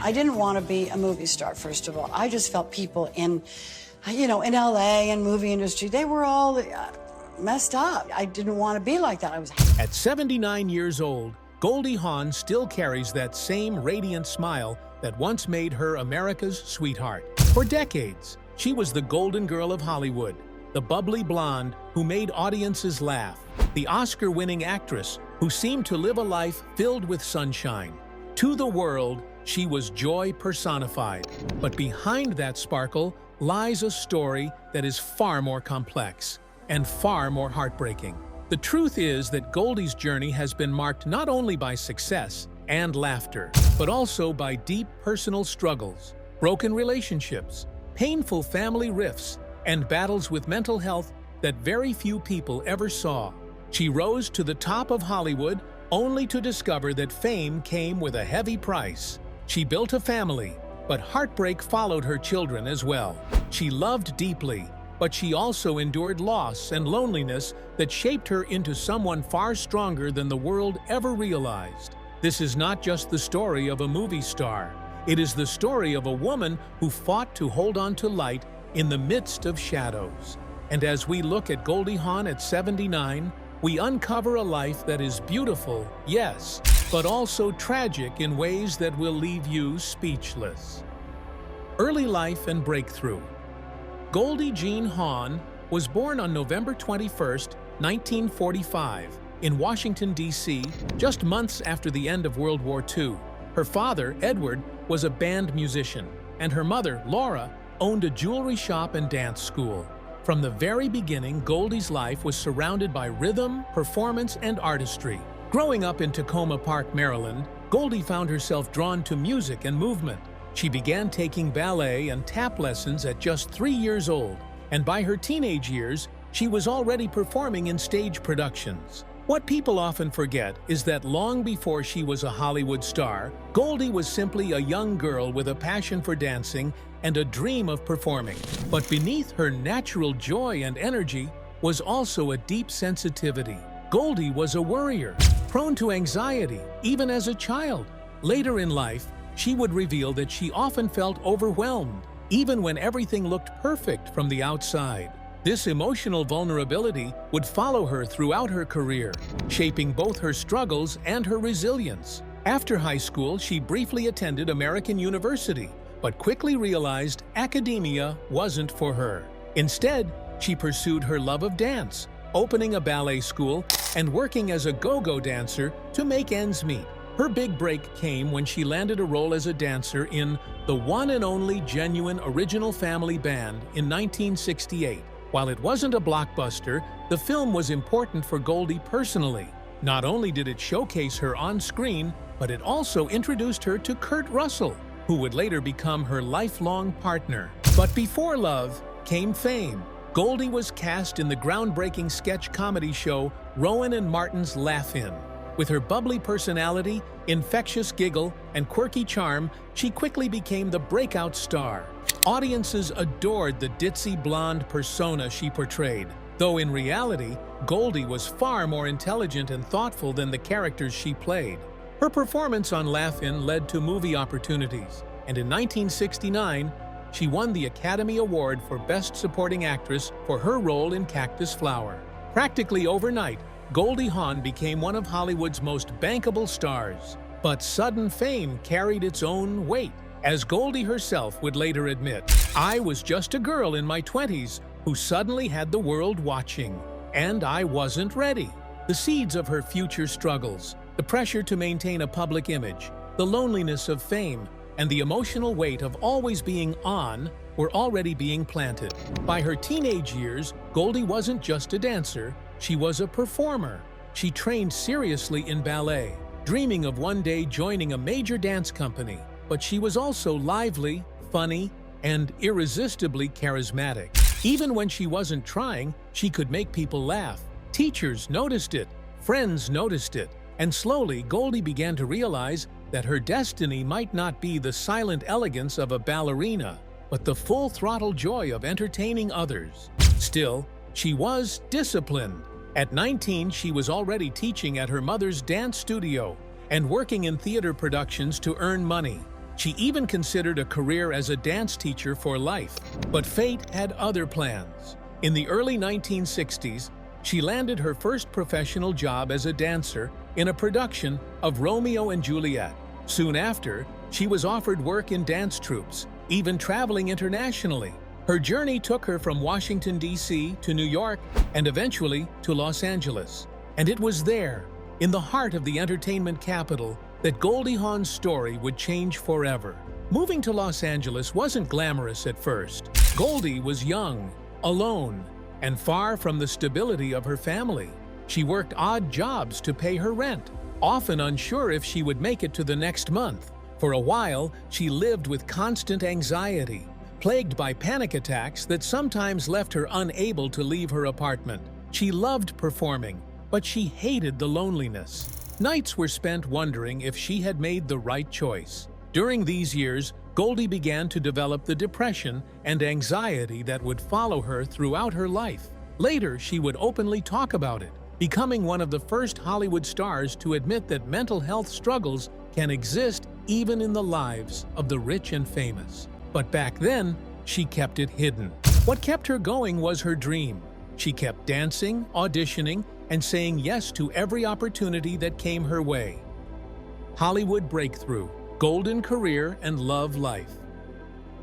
I didn't want to be a movie star, first of all. I just felt people in, in LA and movie industry, they were all messed up. I didn't want to be like that. At 79 years old, Goldie Hawn still carries that same radiant smile that once made her America's sweetheart. For decades, she was the golden girl of Hollywood, the bubbly blonde who made audiences laugh, the Oscar-winning actress who seemed to live a life filled with sunshine. To the world, she was joy personified. But behind that sparkle lies a story that is far more complex and far more heartbreaking. The truth is that Goldie's journey has been marked not only by success and laughter, but also by deep personal struggles, broken relationships, painful family rifts, and battles with mental health that very few people ever saw. She rose to the top of Hollywood only to discover that fame came with a heavy price. She built a family, but heartbreak followed her children as well. She loved deeply, but she also endured loss and loneliness that shaped her into someone far stronger than the world ever realized. This is not just the story of a movie star. It is the story of a woman who fought to hold on to light in the midst of shadows. And as we look at Goldie Hawn at 79, we uncover a life that is beautiful, yes, but also tragic in ways that will leave you speechless. Early life and breakthrough. Goldie Jean Hawn was born on November 21, 1945, in Washington, D.C., just months after the end of World War II. Her father, Edward, was a band musician, and her mother, Laura, owned a jewelry shop and dance school. From the very beginning, Goldie's life was surrounded by rhythm, performance, and artistry. Growing up in Tacoma Park, Maryland, Goldie found herself drawn to music and movement. She began taking ballet and tap lessons at just 3 years old, and by her teenage years, she was already performing in stage productions. What people often forget is that long before she was a Hollywood star, Goldie was simply a young girl with a passion for dancing and a dream of performing. But beneath her natural joy and energy was also a deep sensitivity. Goldie was a worrier, prone to anxiety, even as a child. Later in life, she would reveal that she often felt overwhelmed, even when everything looked perfect from the outside. This emotional vulnerability would follow her throughout her career, shaping both her struggles and her resilience. After high school, she briefly attended American University, but quickly realized academia wasn't for her. Instead, she pursued her love of dance, opening a ballet school and working as a go-go dancer to make ends meet. Her big break came when she landed a role as a dancer in The One and Only Genuine Original Family Band in 1968. While it wasn't a blockbuster, the film was important for Goldie personally. Not only did it showcase her on screen, but it also introduced her to Kurt Russell, who would later become her lifelong partner. But before love came fame. Goldie was cast in the groundbreaking sketch comedy show Rowan and Martin's Laugh-In. With her bubbly personality, infectious giggle, and quirky charm, she quickly became the breakout star. Audiences adored the ditzy blonde persona she portrayed, though in reality, Goldie was far more intelligent and thoughtful than the characters she played. Her performance on Laugh-In led to movie opportunities, and in 1969, she won the Academy Award for Best Supporting Actress for her role in Cactus Flower. Practically overnight, Goldie Hawn became one of Hollywood's most bankable stars. But sudden fame carried its own weight. As Goldie herself would later admit, "I was just a girl in my 20s who suddenly had the world watching, and I wasn't ready." The seeds of her future struggles, the pressure to maintain a public image, the loneliness of fame, and the emotional weight of always being on were already being planted. By her teenage years, Goldie wasn't just a dancer, she was a performer. She trained seriously in ballet, dreaming of one day joining a major dance company. But she was also lively, funny, and irresistibly charismatic. Even when she wasn't trying, she could make people laugh. Teachers noticed it, friends noticed it, and slowly Goldie began to realize that her destiny might not be the silent elegance of a ballerina, but the full-throttle joy of entertaining others. Still, she was disciplined. At 19, she was already teaching at her mother's dance studio and working in theater productions to earn money. She even considered a career as a dance teacher for life. But fate had other plans. In the early 1960s, she landed her first professional job as a dancer in a production of Romeo and Juliet. Soon after, she was offered work in dance troupes, even traveling internationally. Her journey took her from Washington, D.C. to New York and eventually to Los Angeles. And it was there, in the heart of the entertainment capital, that Goldie Hawn's story would change forever. Moving to Los Angeles wasn't glamorous at first. Goldie was young, alone, and far from the stability of her family. She worked odd jobs to pay her rent, often unsure if she would make it to the next month. For a while, she lived with constant anxiety, plagued by panic attacks that sometimes left her unable to leave her apartment. She loved performing, but she hated the loneliness. Nights were spent wondering if she had made the right choice. During these years, Goldie began to develop the depression and anxiety that would follow her throughout her life. Later, she would openly talk about it, becoming one of the first Hollywood stars to admit that mental health struggles can exist even in the lives of the rich and famous. But back then, she kept it hidden. What kept her going was her dream. She kept dancing, auditioning, and saying yes to every opportunity that came her way. Hollywood breakthrough, golden career, and love life.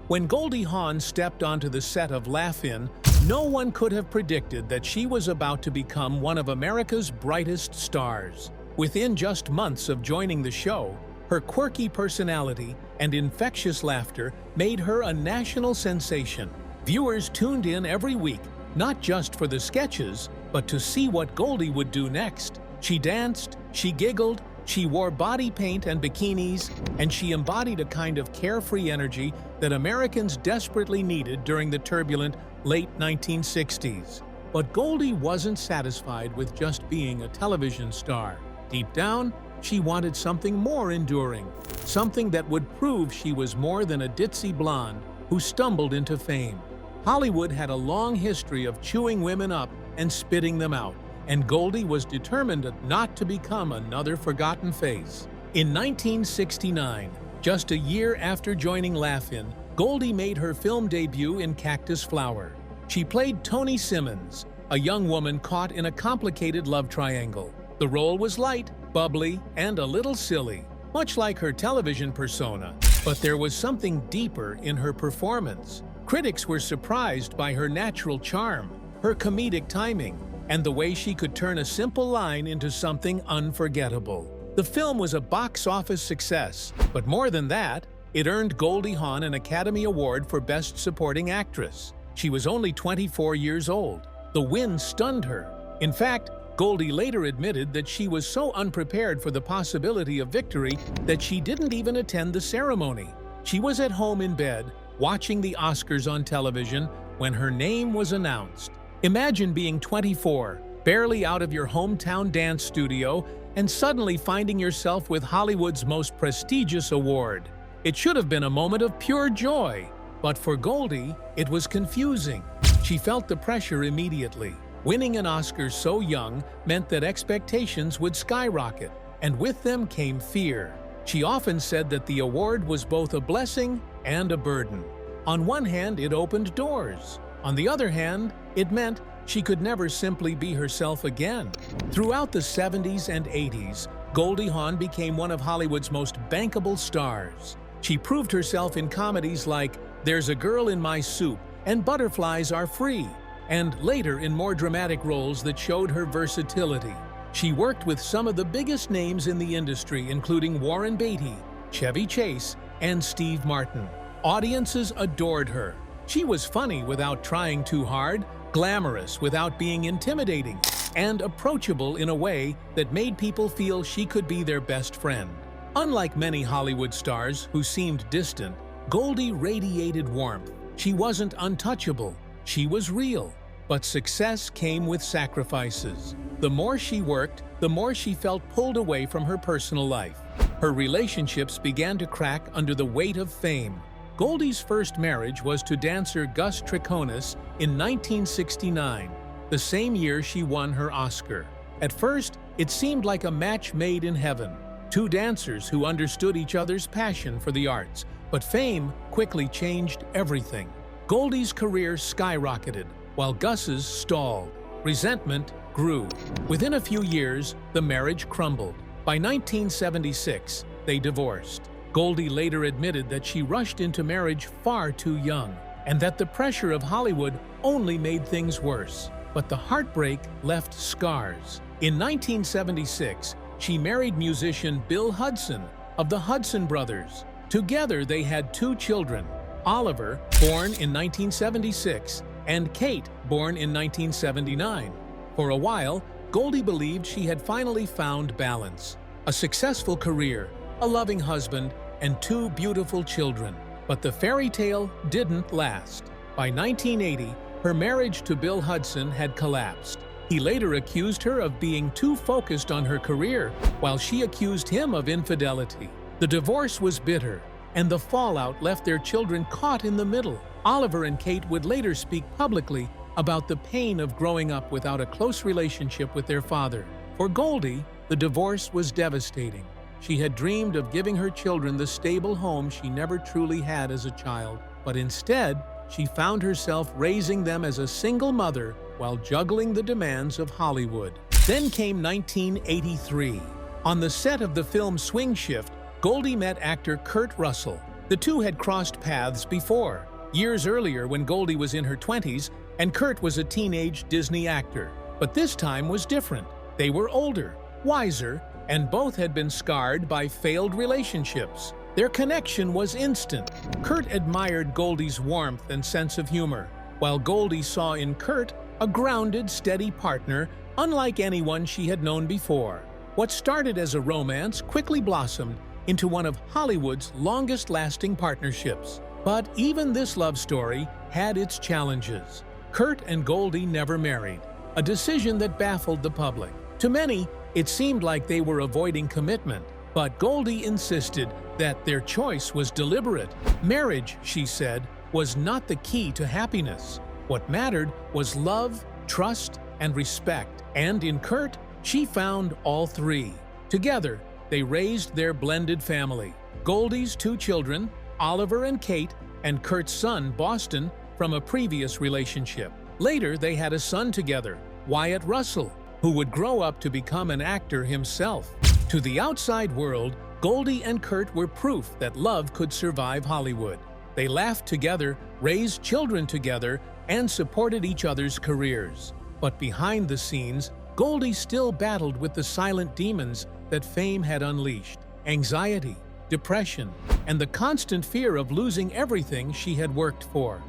When Goldie Hawn stepped onto the set of Laugh-In, no one could have predicted that she was about to become one of America's brightest stars. Within just months of joining the show, her quirky personality and infectious laughter made her a national sensation. Viewers tuned in every week, not just for the sketches, but to see what Goldie would do next. She danced, she giggled, she wore body paint and bikinis, and she embodied a kind of carefree energy that Americans desperately needed during the turbulent late 1960s. But Goldie wasn't satisfied with just being a television star. Deep down, she wanted something more enduring, something that would prove she was more than a ditzy blonde who stumbled into fame. Hollywood had a long history of chewing women up and spitting them out, and Goldie was determined not to become another forgotten face. In 1969, just a year after joining Laugh-In, Goldie made her film debut in Cactus Flower. She played Toni Simmons, a young woman caught in a complicated love triangle. The role was light, bubbly, and a little silly, much like her television persona, but there was something deeper in her performance. Critics were surprised by her natural charm, her comedic timing, and the way she could turn a simple line into something unforgettable. The film was a box office success, but more than that, it earned Goldie Hawn an Academy Award for Best Supporting Actress. She was only 24 years old. The win stunned her. In fact, Goldie later admitted that she was so unprepared for the possibility of victory that she didn't even attend the ceremony. She was at home in bed, watching the Oscars on television when her name was announced. Imagine being 24, barely out of your hometown dance studio, and suddenly finding yourself with Hollywood's most prestigious award. It should have been a moment of pure joy, but for Goldie, it was confusing. She felt the pressure immediately. Winning an Oscar so young meant that expectations would skyrocket, and with them came fear. She often said that the award was both a blessing and a burden. On one hand, it opened doors. On the other hand, it meant she could never simply be herself again. Throughout the 70s and 80s, Goldie Hawn became one of Hollywood's most bankable stars. She proved herself in comedies like There's a Girl in My Soup and Butterflies Are Free, and later in more dramatic roles that showed her versatility. She worked with some of the biggest names in the industry, including Warren Beatty, Chevy Chase, and Steve Martin. Audiences adored her. She was funny without trying too hard, glamorous without being intimidating, and approachable in a way that made people feel she could be their best friend. Unlike many Hollywood stars who seemed distant, Goldie radiated warmth. She wasn't untouchable. She was real. But success came with sacrifices. The more she worked, the more she felt pulled away from her personal life. Her relationships began to crack under the weight of fame. Goldie's first marriage was to dancer Gus Triconis in 1969, the same year she won her Oscar. At first, it seemed like a match made in heaven. two dancers who understood each other's passion for the arts. But fame quickly changed everything. Goldie's career skyrocketed, while Gus's stalled. Resentment grew. Within a few years, the marriage crumbled. By 1976, they divorced. Goldie later admitted that she rushed into marriage far too young, and that the pressure of Hollywood only made things worse. But the heartbreak left scars. In 1976, she married musician Bill Hudson of the Hudson Brothers. Together, they had two children, Oliver, born in 1976, and Kate, born in 1979. For a while, Goldie believed she had finally found balance, a successful career, a loving husband, and two beautiful children. But the fairy tale didn't last. By 1980, her marriage to Bill Hudson had collapsed. He later accused her of being too focused on her career, while she accused him of infidelity. The divorce was bitter, and the fallout left their children caught in the middle. Oliver and Kate would later speak publicly about the pain of growing up without a close relationship with their father. For Goldie, the divorce was devastating. She had dreamed of giving her children the stable home she never truly had as a child, but instead, she found herself raising them as a single mother while juggling the demands of Hollywood. Then came 1983. On the set of the film Swing Shift, Goldie met actor Kurt Russell. The two had crossed paths before, years earlier when Goldie was in her 20s and Kurt was a teenage Disney actor. But this time was different. They were older, wiser, and both had been scarred by failed relationships. Their connection was instant. Kurt admired Goldie's warmth and sense of humor, while Goldie saw in Kurt a grounded, steady partner unlike anyone she had known before. What started as a romance quickly blossomed into one of Hollywood's longest-lasting partnerships. But even this love story had its challenges. Kurt and Goldie never married, a decision that baffled the public. To many, it seemed like they were avoiding commitment, but Goldie insisted that their choice was deliberate. Marriage, she said, was not the key to happiness. What mattered was love, trust, and respect. And in Kurt, she found all three. Together, they raised their blended family. Goldie's two children, Oliver and Kate, and Kurt's son, Boston, from a previous relationship. Later, they had a son together, Wyatt Russell, who would grow up to become an actor himself. To the outside world, Goldie and Kurt were proof that love could survive Hollywood. They laughed together, raised children together, and supported each other's careers. But behind the scenes, Goldie still battled with the silent demons that fame had unleashed: anxiety, depression, and the constant fear of losing everything she had worked for.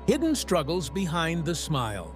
Hidden struggles behind the smile.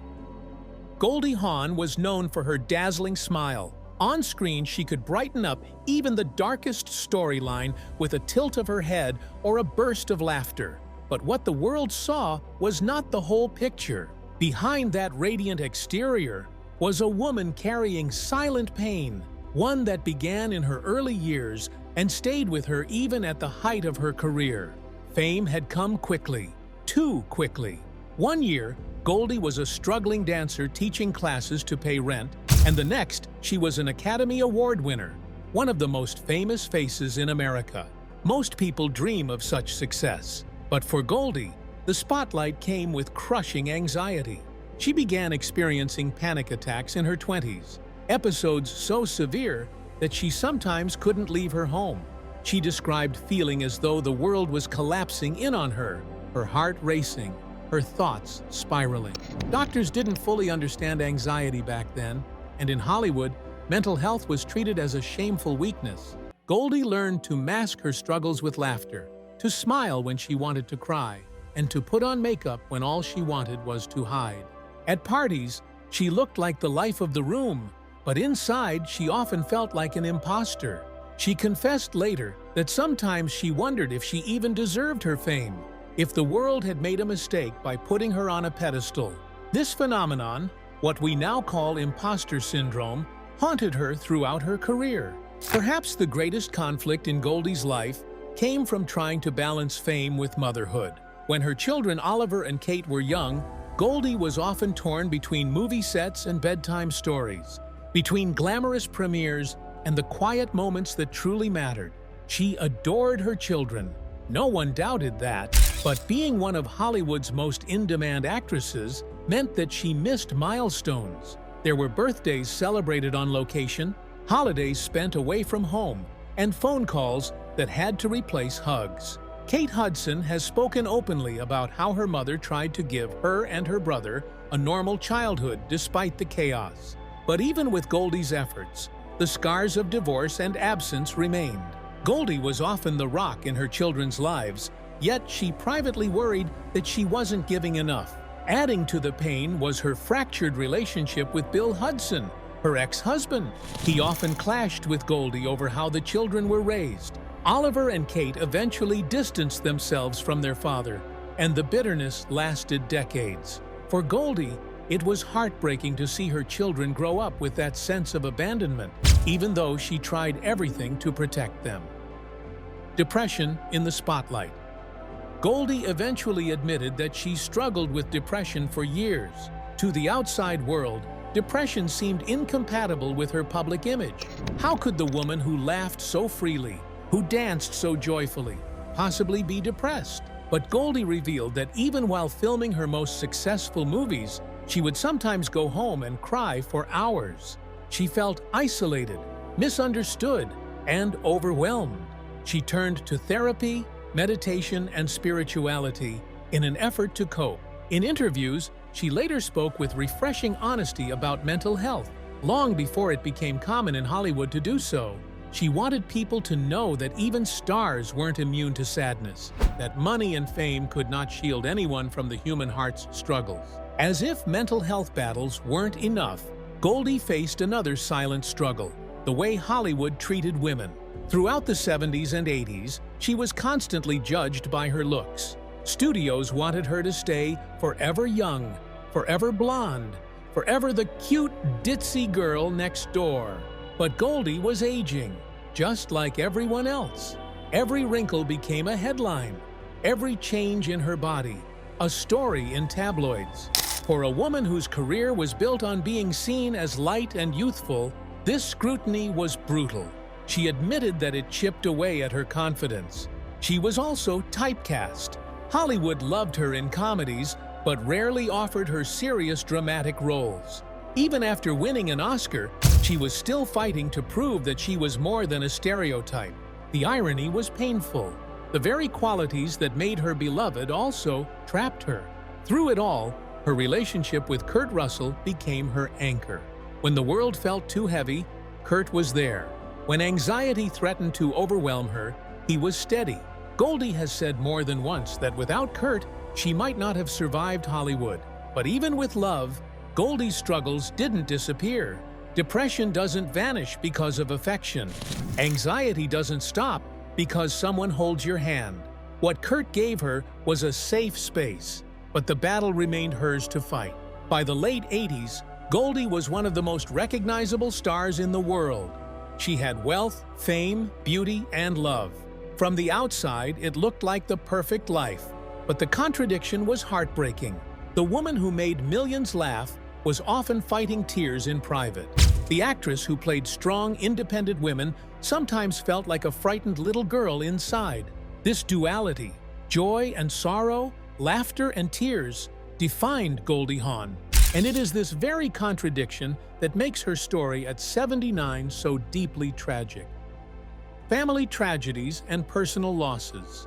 Goldie Hawn was known for her dazzling smile. On screen, she could brighten up even the darkest storyline with a tilt of her head or a burst of laughter. But what the world saw was not the whole picture. Behind that radiant exterior was a woman carrying silent pain, one that began in her early years and stayed with her even at the height of her career. Fame had come quickly, too quickly. One year, Goldie was a struggling dancer teaching classes to pay rent, and the next, she was an Academy Award winner, one of the most famous faces in America. Most people dream of such success, but for Goldie, the spotlight came with crushing anxiety. She began experiencing panic attacks in her 20s, episodes so severe that she sometimes couldn't leave her home. She described feeling as though the world was collapsing in on her heart racing, her thoughts spiraling. Doctors didn't fully understand anxiety back then, and in Hollywood, mental health was treated as a shameful weakness. Goldie learned to mask her struggles with laughter, to smile when she wanted to cry, and to put on makeup when all she wanted was to hide. At parties, she looked like the life of the room, but inside she often felt like an imposter. She confessed later that sometimes she wondered if she even deserved her fame, if the world had made a mistake by putting her on a pedestal. This phenomenon, what we now call imposter syndrome, haunted her throughout her career. Perhaps the greatest conflict in Goldie's life came from trying to balance fame with motherhood. When her children Oliver and Kate were young, Goldie was often torn between movie sets and bedtime stories, between glamorous premieres and the quiet moments that truly mattered. She adored her children. No one doubted that, but being one of Hollywood's most in-demand actresses meant that she missed milestones. There were birthdays celebrated on location, holidays spent away from home, and phone calls that had to replace hugs. Kate Hudson has spoken openly about how her mother tried to give her and her brother a normal childhood despite the chaos. But even with Goldie's efforts, the scars of divorce and absence remained. Goldie was often the rock in her children's lives, yet she privately worried that she wasn't giving enough. Adding to the pain was her fractured relationship with Bill Hudson, her ex-husband. He often clashed with Goldie over how the children were raised. Oliver and Kate eventually distanced themselves from their father, and the bitterness lasted decades. For Goldie, it was heartbreaking to see her children grow up with that sense of abandonment, even though she tried everything to protect them. Depression in the spotlight. Goldie eventually admitted that she struggled with depression for years. To the outside world, depression seemed incompatible with her public image. How could the woman who laughed so freely, who danced so joyfully, possibly be depressed? But Goldie revealed that even while filming her most successful movies, she would sometimes go home and cry for hours. She felt isolated, misunderstood, and overwhelmed. She turned to therapy, meditation, and spirituality in an effort to cope. In interviews, she later spoke with refreshing honesty about mental health. Long before it became common in Hollywood to do so, she wanted people to know that even stars weren't immune to sadness, that money and fame could not shield anyone from the human heart's struggles. As if mental health battles weren't enough, Goldie faced another silent struggle: the way Hollywood treated women. Throughout the 70s and 80s, she was constantly judged by her looks. Studios wanted her to stay forever young, forever blonde, forever the cute, ditzy girl next door. But Goldie was aging, just like everyone else. Every wrinkle became a headline, every change in her body, a story in tabloids. For a woman whose career was built on being seen as light and youthful, this scrutiny was brutal. She admitted that it chipped away at her confidence. She was also typecast. Hollywood loved her in comedies, but rarely offered her serious dramatic roles. Even after winning an Oscar, she was still fighting to prove that she was more than a stereotype. The irony was painful. The very qualities that made her beloved also trapped her. Through it all, her relationship with Kurt Russell became her anchor. When the world felt too heavy, Kurt was there. When anxiety threatened to overwhelm her, he was steady. Goldie has said more than once that without Kurt, she might not have survived Hollywood. But even with love, Goldie's struggles didn't disappear. Depression doesn't vanish because of affection. Anxiety doesn't stop because someone holds your hand. What Kurt gave her was a safe space, but the battle remained hers to fight. By the late 80s, Goldie was one of the most recognizable stars in the world. She had wealth, fame, beauty, and love. From the outside, it looked like the perfect life, but the contradiction was heartbreaking. The woman who made millions laugh was often fighting tears in private. The actress who played strong, independent women sometimes felt like a frightened little girl inside. This duality, joy and sorrow, laughter and tears, defined Goldie Hawn. And it is this very contradiction that makes her story at 79 so deeply tragic. Family tragedies and personal losses.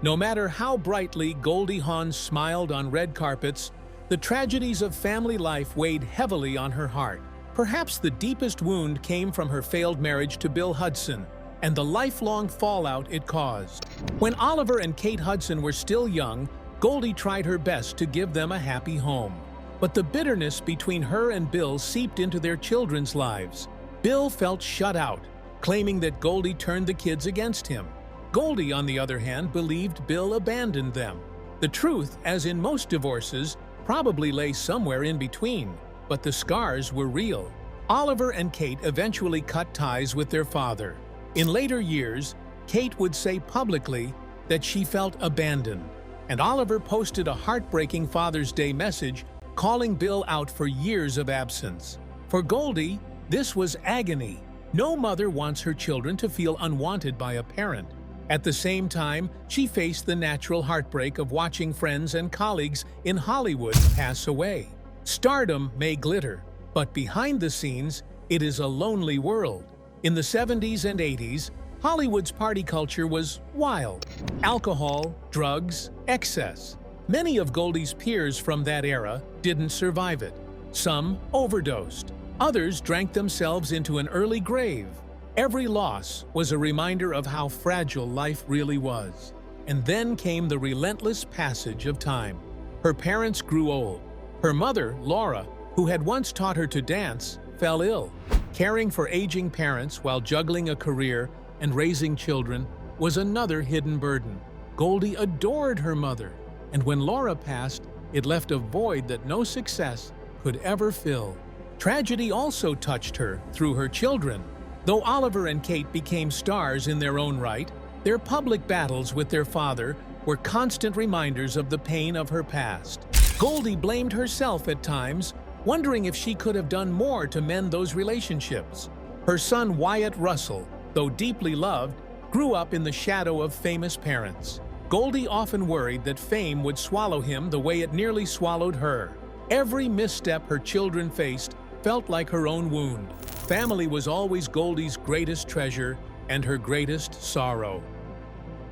No matter how brightly Goldie Hawn smiled on red carpets, the tragedies of family life weighed heavily on her heart. Perhaps the deepest wound came from her failed marriage to Bill Hudson and the lifelong fallout it caused. When Oliver and Kate Hudson were still young, Goldie tried her best to give them a happy home. But the bitterness between her and Bill seeped into their children's lives. Bill felt shut out, claiming that Goldie turned the kids against him. Goldie, on the other hand, believed Bill abandoned them. The truth, as in most divorces, probably lay somewhere in between, but the scars were real. Oliver and Kate eventually cut ties with their father. In later years, Kate would say publicly that she felt abandoned, and Oliver posted a heartbreaking Father's Day message calling Bill out for years of absence. For Goldie, this was agony, No mother wants her children to feel unwanted by a parent. At the same time, she faced the natural heartbreak of watching friends and colleagues in Hollywood pass away. Stardom may glitter, but behind the scenes, it is a lonely world. In the 70s and 80s, Hollywood's party culture was wild. Alcohol, drugs, excess. Many of Goldie's peers from that era didn't survive it. Some overdosed. Others drank themselves into an early grave. Every loss was a reminder of how fragile life really was. And then came the relentless passage of time. Her parents grew old. Her mother, Laura, who had once taught her to dance, fell ill. Caring for aging parents while juggling a career and raising children was another hidden burden. Goldie adored her mother, and when Laura passed, it left a void that no success could ever fill. Tragedy also touched her through her children. Though Oliver and Kate became stars in their own right, their public battles with their father were constant reminders of the pain of her past. Goldie blamed herself at times, wondering if she could have done more to mend those relationships. Her son Wyatt Russell, though deeply loved, grew up in the shadow of famous parents. Goldie often worried that fame would swallow him the way it nearly swallowed her. Every misstep her children faced felt like her own wound. Family was always Goldie's greatest treasure and her greatest sorrow.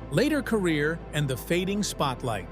Later career and the fading spotlight.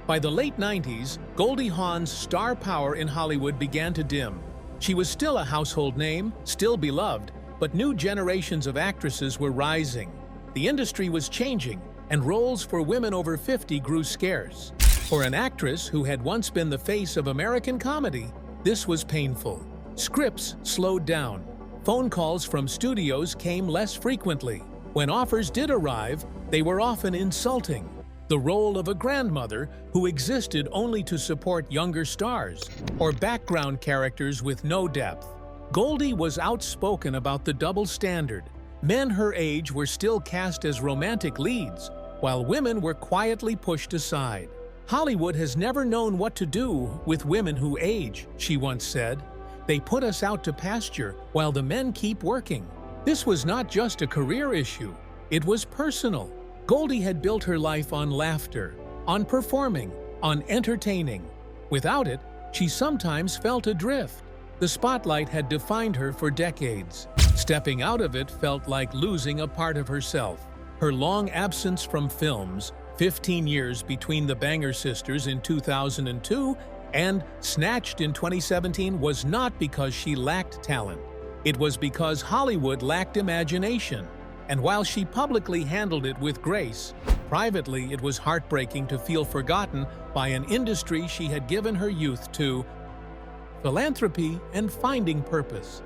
By the late 90s, Goldie Hawn's star power in Hollywood began to dim. She was still a household name, still beloved, but new generations of actresses were rising. The industry was changing, and roles for women over 50 grew scarce. For an actress who had once been the face of American comedy, this was painful. Scripts slowed down. Phone calls from studios came less frequently. When offers did arrive, they were often insulting. The role of a grandmother who existed only to support younger stars, or background characters with no depth. Goldie was outspoken about the double standard. Men her age were still cast as romantic leads, while women were quietly pushed aside. "Hollywood has never known what to do with women who age," she once said. "They put us out to pasture while the men keep working." This was not just a career issue, it was personal. Goldie had built her life on laughter, on performing, on entertaining. Without it, she sometimes felt adrift. The spotlight had defined her for decades. Stepping out of it felt like losing a part of herself. Her long absence from films, 15 years between The Banger Sisters in 2002 and Snatched in 2017, was not because she lacked talent. It was because Hollywood lacked imagination. And while she publicly handled it with grace, privately it was heartbreaking to feel forgotten by an industry she had given her youth to: philanthropy and finding purpose.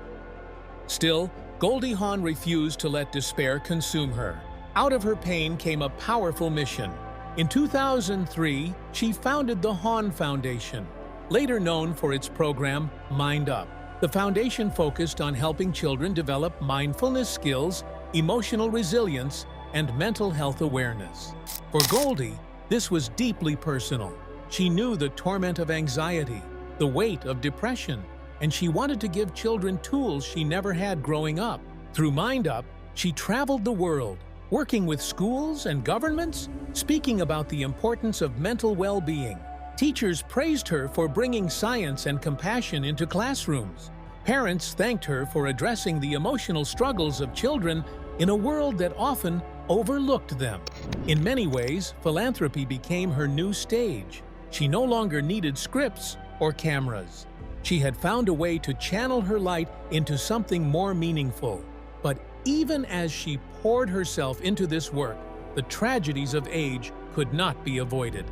Still, Goldie Hawn refused to let despair consume her. Out of her pain came a powerful mission. In 2003, she founded the Hawn Foundation, later known for its program Mind Up. The foundation focused on helping children develop mindfulness skills, emotional resilience, and mental health awareness. For Goldie, this was deeply personal. She knew the torment of anxiety, the weight of depression, and she wanted to give children tools she never had growing up. Through Mind Up, she traveled the world, working with schools and governments, speaking about the importance of mental well-being. Teachers praised her for bringing science and compassion into classrooms. Parents thanked her for addressing the emotional struggles of children in a world that often overlooked them. In many ways, philanthropy became her new stage. She no longer needed scripts or cameras. She had found a way to channel her light into something more meaningful. But even as she poured herself into this work, the tragedies of age could not be avoided.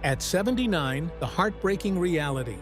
At 79, the heartbreaking reality.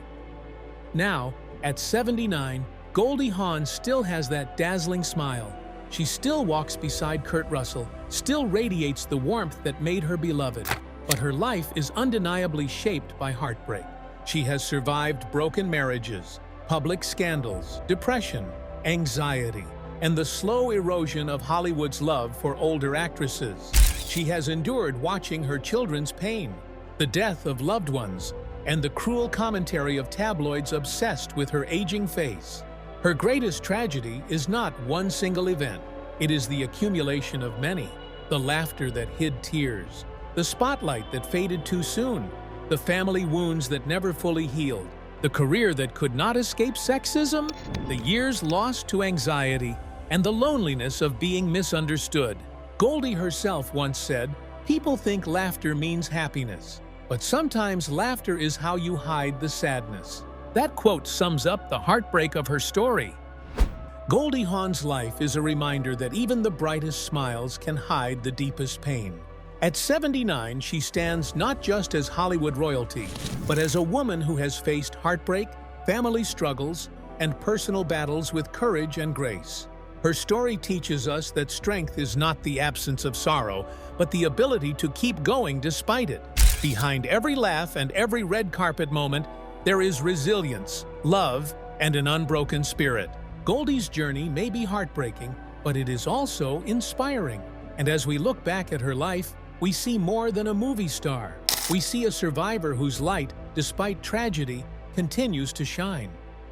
Now, at 79, Goldie Hawn still has that dazzling smile. She still walks beside Kurt Russell, still radiates the warmth that made her beloved. But her life is undeniably shaped by heartbreak. She has survived broken marriages, public scandals, depression, anxiety, and the slow erosion of Hollywood's love for older actresses. She has endured watching her children's pain, the death of loved ones, and the cruel commentary of tabloids obsessed with her aging face. Her greatest tragedy is not one single event. It is the accumulation of many. The laughter that hid tears, the spotlight that faded too soon, the family wounds that never fully healed, the career that could not escape sexism, the years lost to anxiety, and the loneliness of being misunderstood. Goldie herself once said, "People think laughter means happiness, but sometimes laughter is how you hide the sadness." That quote sums up the heartbreak of her story. Goldie Hawn's life is a reminder that even the brightest smiles can hide the deepest pain. At 79, she stands not just as Hollywood royalty, but as a woman who has faced heartbreak, family struggles, and personal battles with courage and grace. Her story teaches us that strength is not the absence of sorrow, but the ability to keep going despite it. Behind every laugh and every red carpet moment, there is resilience, love, and an unbroken spirit. Goldie's journey may be heartbreaking, but it is also inspiring. And as we look back at her life, we see more than a movie star. We see a survivor whose light, despite tragedy, continues to shine.